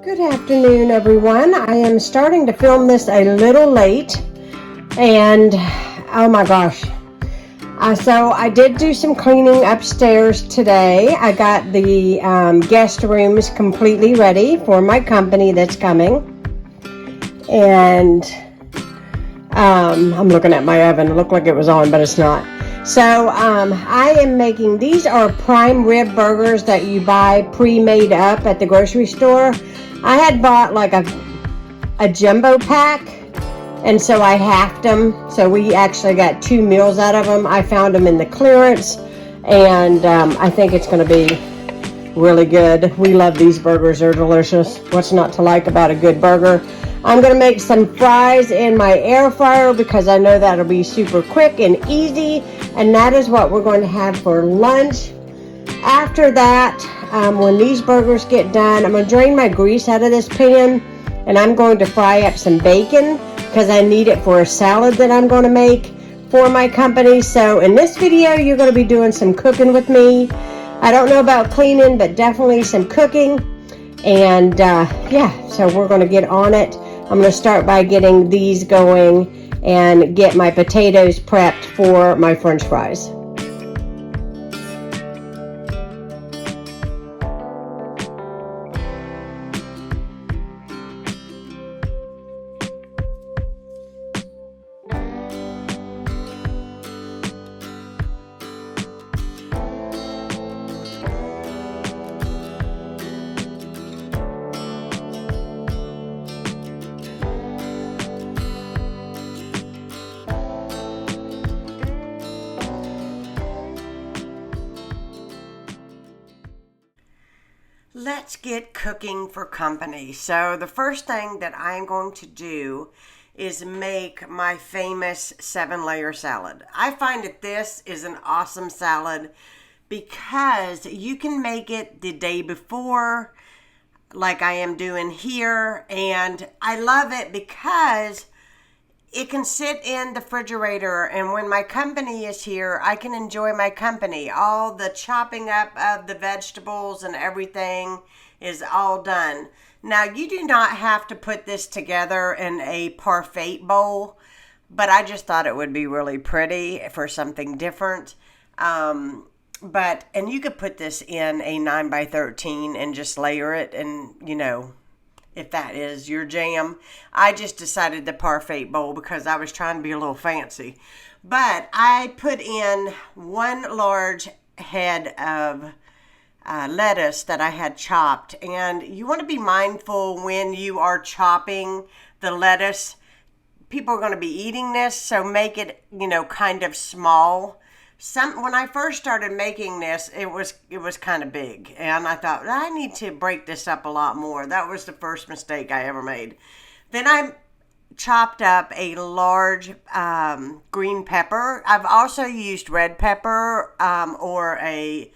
Good afternoon, everyone. I am starting to film this a little late, and oh my gosh. So I did do some cleaning upstairs today. I got the guest rooms completely ready for my company that's coming, and I'm looking at my oven. It looked like it was on, but it's not. So I am making, these are prime rib burgers that you buy pre-made up at the grocery store. I had bought like a jumbo pack, and so I halved them. So we actually got 2 meals out of them. I found them in the clearance, and I think it's going to be really good. We love these burgers. They're delicious. What's not to like about a good burger? I'm going to make some fries in my air fryer because I know that'll be super quick and easy, and that is what we're going to have for lunch. After that, when these burgers get done, I'm going to drain my grease out of this pan, and I'm going to fry up some bacon because I need it for a salad that I'm going to make for my company. So in this video, you're going to be doing some cooking with me. I don't know about cleaning, but definitely some cooking. And yeah, so we're going to get on it. I'm going to start by getting these going and get my potatoes prepped for my French fries. Let's get cooking for company. So the first thing that I'm going to do is make my famous 7-layer salad. I find that this is an awesome salad because you can make it the day before, like I am doing here, and I love it because it can sit in the refrigerator, and when my company is here, I can enjoy my company. All the chopping up of the vegetables and everything is all done. Now, you do not have to put this together in a parfait bowl, but I just thought it would be really pretty for something different. And you could put this in a 9x13 and just layer it, and if that is your jam. I just decided the parfait bowl because I was trying to be a little fancy. But I put in 1 large head of lettuce that I had chopped. And you want to be mindful when you are chopping the lettuce. People are going to be eating this, so make it, kind of small. When I first started making this, it was kind of big, and I thought I need to break this up a lot more. That was the first mistake I ever made. Then I chopped up a large green pepper. I've also used red pepper or a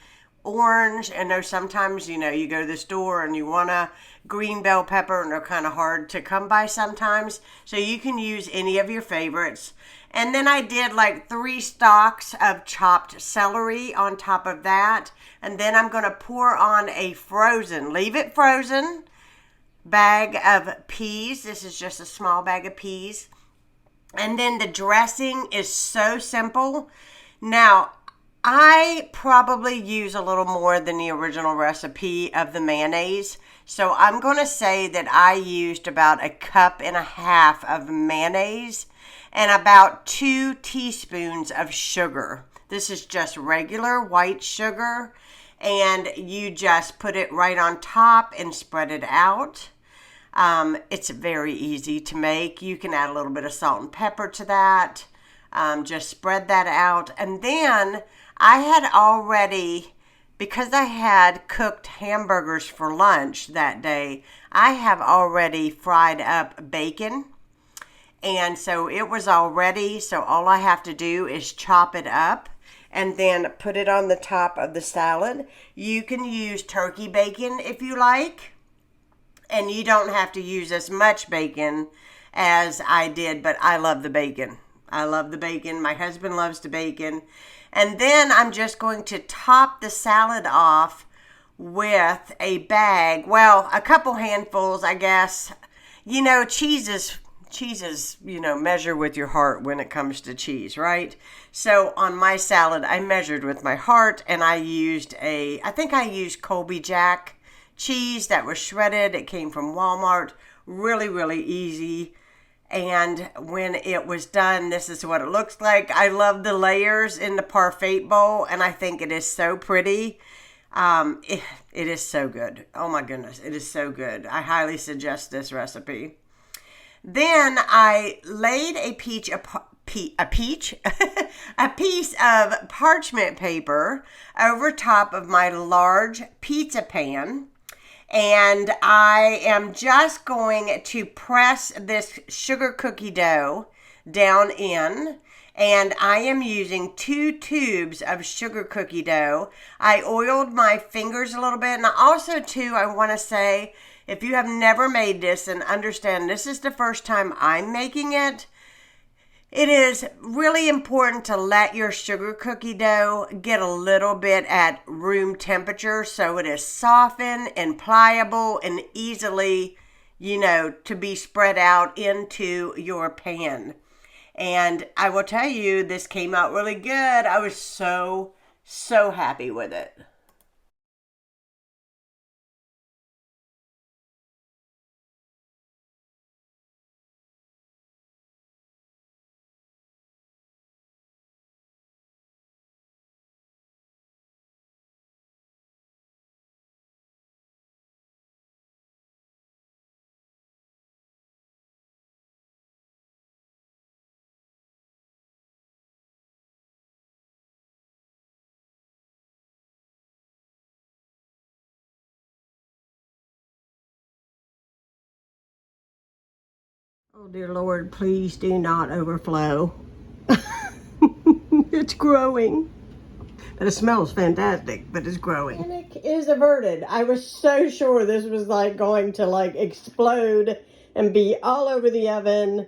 orange. I know sometimes you go to the store and you want a green bell pepper, and they're kind of hard to come by sometimes, so you can use any of your favorites. And then I did like 3 stalks of chopped celery on top of that. And then I'm going to pour on a leave it frozen, bag of peas. This is just a small bag of peas. And then the dressing is so simple. Now, I probably use a little more than the original recipe of the mayonnaise. So I'm going to say that I used about 1.5 cups of mayonnaise and about 2 teaspoons of sugar. This is just regular white sugar, and you just put it right on top and spread it out. It's very easy to make. You can add a little bit of salt and pepper to that. Just spread that out. And then I had already, because I had cooked hamburgers for lunch that day, I have already fried up bacon. And so it was all ready, so all I have to do is chop it up and then put it on the top of the salad. You can use turkey bacon if you like, and you don't have to use as much bacon as I did, but I love the bacon. I love the bacon. My husband loves the bacon. And then I'm just going to top the salad off with a bag. Well, a couple handfuls, I guess. You know, cheeses, measure with your heart when it comes to cheese, right? So on my salad, I measured with my heart, and I think I used Colby Jack cheese that was shredded. It came from Walmart. Really, really easy. And when it was done, this is what it looks like. I love the layers in the parfait bowl, and I think it is so pretty. It is so good. Oh my goodness, it is so good. I highly suggest this recipe. Then I laid a piece of parchment paper over top of my large pizza pan. And I am just going to press this sugar cookie dough down in. And I am using 2 tubes of sugar cookie dough. I oiled my fingers a little bit. And also, too, I want to say, if you have never made this and understand this is the first time I'm making it, it is really important to let your sugar cookie dough get a little bit at room temperature so it is softened and pliable and easily, to be spread out into your pan. And I will tell you, this came out really good. I was so, so happy with it. Oh, dear Lord, please do not overflow. It's growing. But it smells fantastic, but it's growing. Panic is averted. I was so sure this was going to explode and be all over the oven.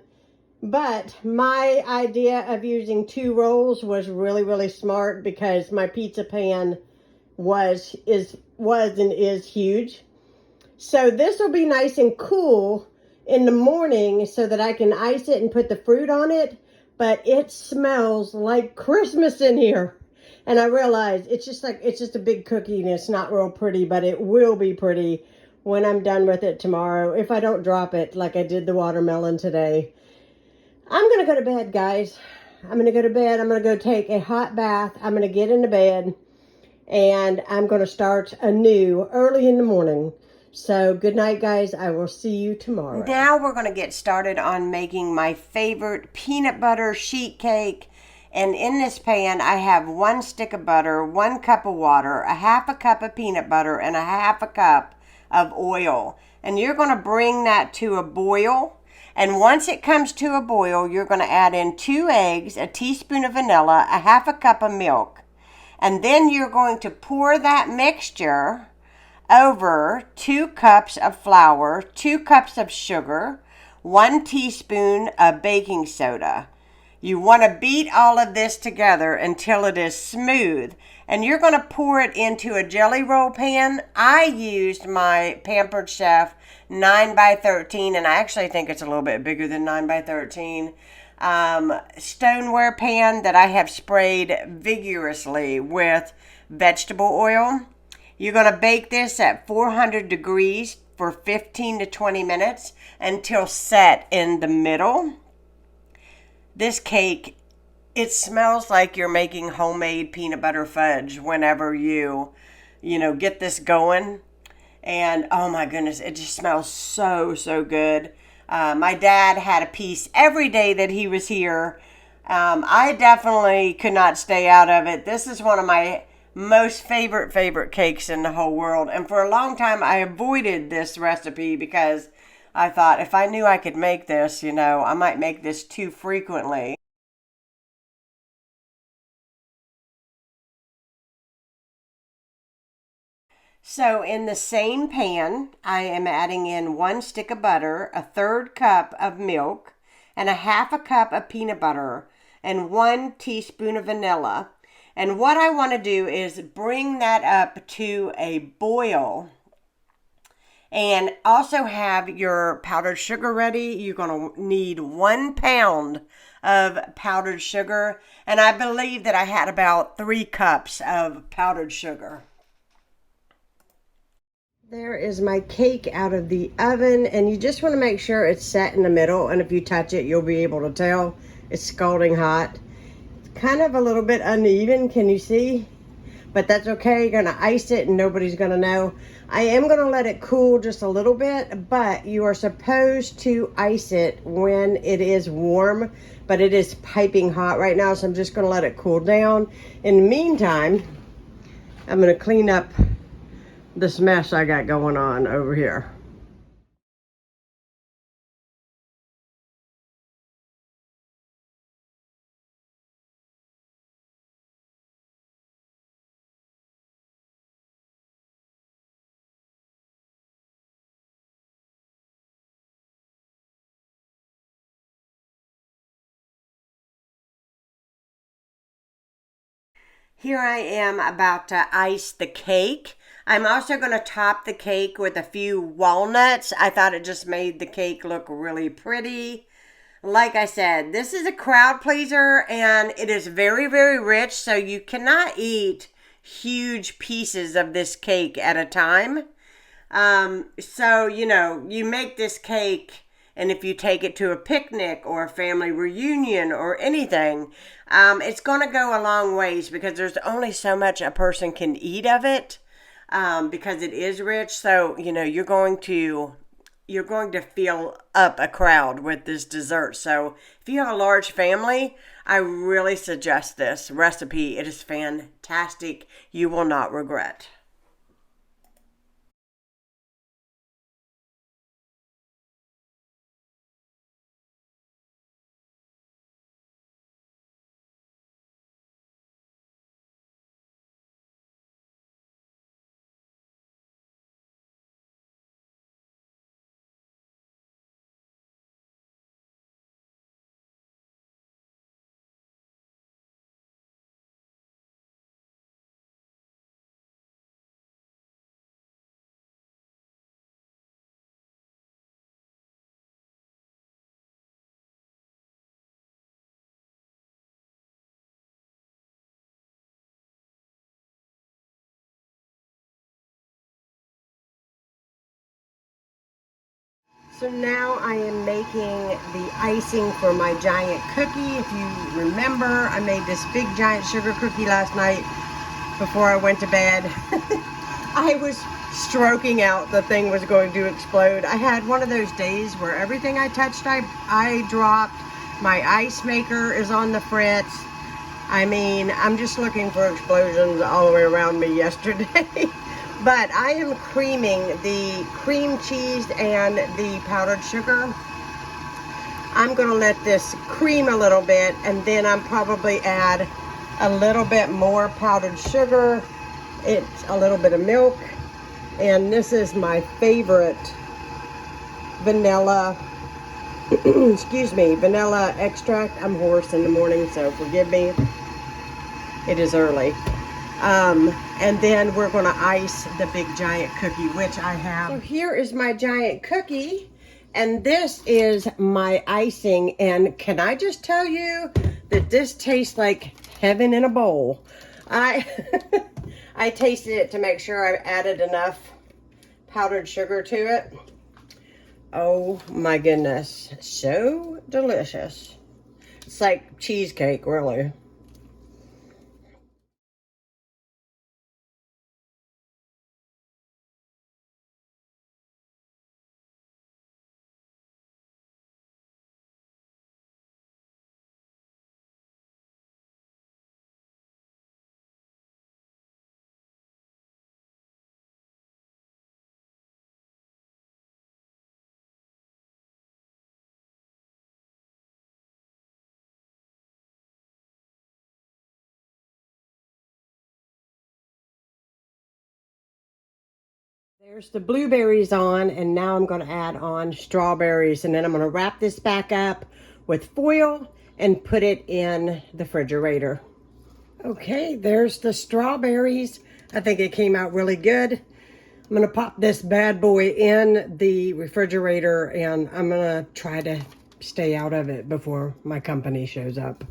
But my idea of using 2 rolls was really, really smart because my pizza pan was and is huge. So this will be nice and cool in the morning so that I can ice it and put the fruit on it. But it smells like Christmas in here. And I realize it's just a big cookie and it's not real pretty, but it will be pretty when I'm done with it tomorrow. If I don't drop it like I did the watermelon today. I'm going to go to bed, guys. I'm going to go to bed. I'm going to go take a hot bath. I'm going to get into bed and I'm going to start anew early in the morning. So good night, guys. I will see you tomorrow. Now we're going to get started on making my favorite peanut butter sheet cake. And in this pan, I have 1 stick of butter, 1 cup of water, a half a cup of peanut butter, and a half a cup of oil. And you're going to bring that to a boil. And once it comes to a boil, you're going to add in 2 eggs, a teaspoon of vanilla, a half a cup of milk. And then you're going to pour that mixture over 2 cups of flour, 2 cups of sugar, 1 teaspoon of baking soda. You want to beat all of this together until it is smooth. And you're going to pour it into a jelly roll pan. I used my Pampered Chef 9x13, and I actually think it's a little bit bigger than 9x13. Stoneware pan that I have sprayed vigorously with vegetable oil. You're going to bake this at 400 degrees for 15 to 20 minutes until set in the middle. This cake, it smells like you're making homemade peanut butter fudge whenever you get this going. And oh my goodness, it just smells so, so good. My dad had a piece every day that he was here. I definitely could not stay out of it. This is one of my most favorite cakes in the whole world. And for a long time, I avoided this recipe because I thought if I knew I could make this, I might make this too frequently. So in the same pan, I am adding in 1 stick of butter, a 1/3 cup of milk, and a half a cup of peanut butter, and 1 teaspoon of vanilla. And what I want to do is bring that up to a boil. And also have your powdered sugar ready. You're going to need 1 pound of powdered sugar. And I believe that I had about 3 cups of powdered sugar. There is my cake out of the oven. And you just want to make sure it's set in the middle. And if you touch it, you'll be able to tell it's scalding hot. It's kind of a little bit uneven. Can you see? But that's okay. You're going to ice it and nobody's going to know. I am going to let it cool just a little bit, but you are supposed to ice it when it is warm, but it is piping hot right now, so I'm just going to let it cool down. In the meantime, I'm going to clean up this mess I got going on over here. Here I am about to ice the cake. I'm also going to top the cake with a few walnuts. I thought it just made the cake look really pretty. Like I said, this is a crowd pleaser and it is very, very rich, so you cannot eat huge pieces of this cake at a time. So, you make this cake, and if you take it to a picnic or a family reunion or anything, it's going to go a long ways because there's only so much a person can eat of it, because it is rich. So, you're going to fill up a crowd with this dessert. So if you have a large family, I really suggest this recipe. It is fantastic. You will not regret. So now I am making the icing for my giant cookie. If you remember, I made this big giant sugar cookie last night before I went to bed. I was stroking out the thing was going to explode. I had one of those days where everything I touched, I dropped. My ice maker is on the fritz. I mean, I'm just looking for explosions all the way around me yesterday. But I am creaming the cream cheese and the powdered sugar. I'm going to let this cream a little bit, and then I'm probably add a little bit more powdered sugar. It's a little bit of milk. And this is my favorite vanilla, excuse me, vanilla extract. I'm hoarse in the morning, so forgive me. It is early. And then we're going to ice the big giant cookie, which I have. So here is my giant cookie, and this is my icing. And can I just tell you that this tastes like heaven in a bowl? I I tasted it to make sure I added enough powdered sugar to it. Oh my goodness, so delicious. It's like cheesecake, really. There's the blueberries on, and now I'm going to add on strawberries, and then I'm going to wrap this back up with foil and put it in the refrigerator. Okay, there's the strawberries. I think it came out really good. I'm gonna pop this bad boy in the refrigerator and I'm gonna try to stay out of it before my company shows up.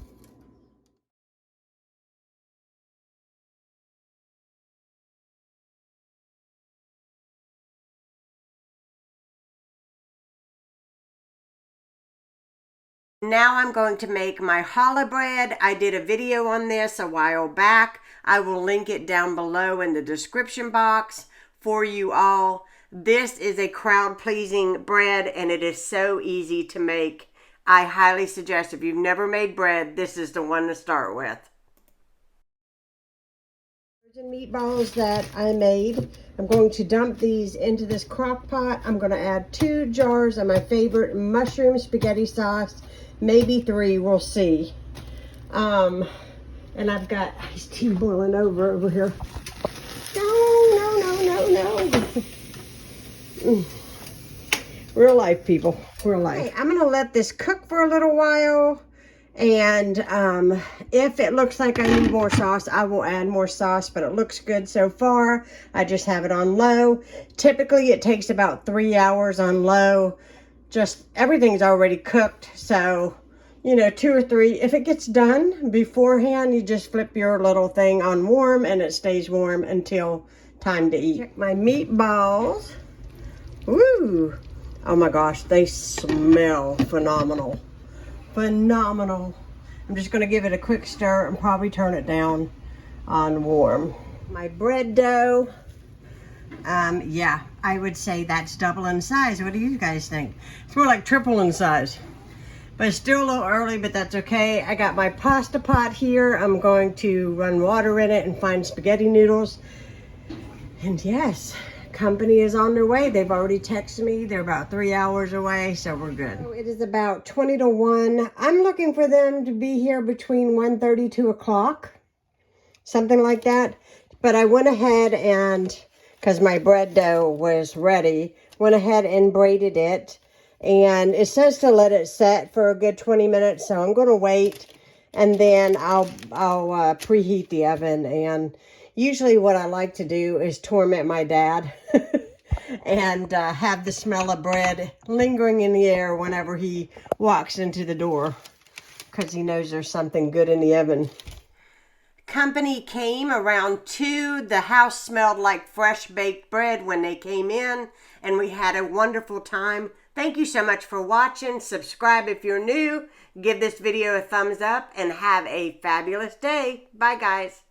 Now I'm going to make my challah bread. I did a video on this a while back. I will link it down below in the description box for you all. This is a crowd-pleasing bread and it is so easy to make. I highly suggest if you've never made bread, this is the one to start with. Meatballs that I made. I'm going to dump these into this crock pot. I'm going to add 2 jars of my favorite mushroom spaghetti sauce, maybe 3, we'll see. And I've got iced tea boiling over here. No. Real life, people, real life. Okay, I'm going to let this cook for a little while. And if it looks like I need more sauce, I will add more sauce, but it looks good so far. I just have it on low. Typically it takes about 3 hours on low. Just everything's already cooked, so you know, 2 or 3. If it gets done beforehand, you just flip your little thing on warm and it stays warm until time to eat. Check my meatballs. Woo! Oh my gosh, they smell phenomenal. Phenomenal. I'm just going to give it a quick stir and probably turn it down on warm. My bread dough, yeah, I would say that's double in size. What do you guys think? It's more like triple in size. But it's still a little early, but that's okay. I got my pasta pot here. I'm going to run water in it and find spaghetti noodles. And yes, company is on their way. They've already texted me. They're about 3 hours away, so we're good. So it is about 20 to 1. I'm looking for them to be here between 1:30 to 2 o'clock, something like that. But I went ahead and, because my bread dough was ready, went ahead and braided it. And it says to let it set for a good 20 minutes, so I'm going to wait. And then I'll preheat the oven. And usually what I like to do is torment my dad and have the smell of bread lingering in the air whenever he walks into the door, because he knows there's something good in the oven. Company came around 2. The house smelled like fresh baked bread when they came in, and we had a wonderful time. Thank you so much for watching. Subscribe if you're new. Give this video a thumbs up and have a fabulous day. Bye, guys.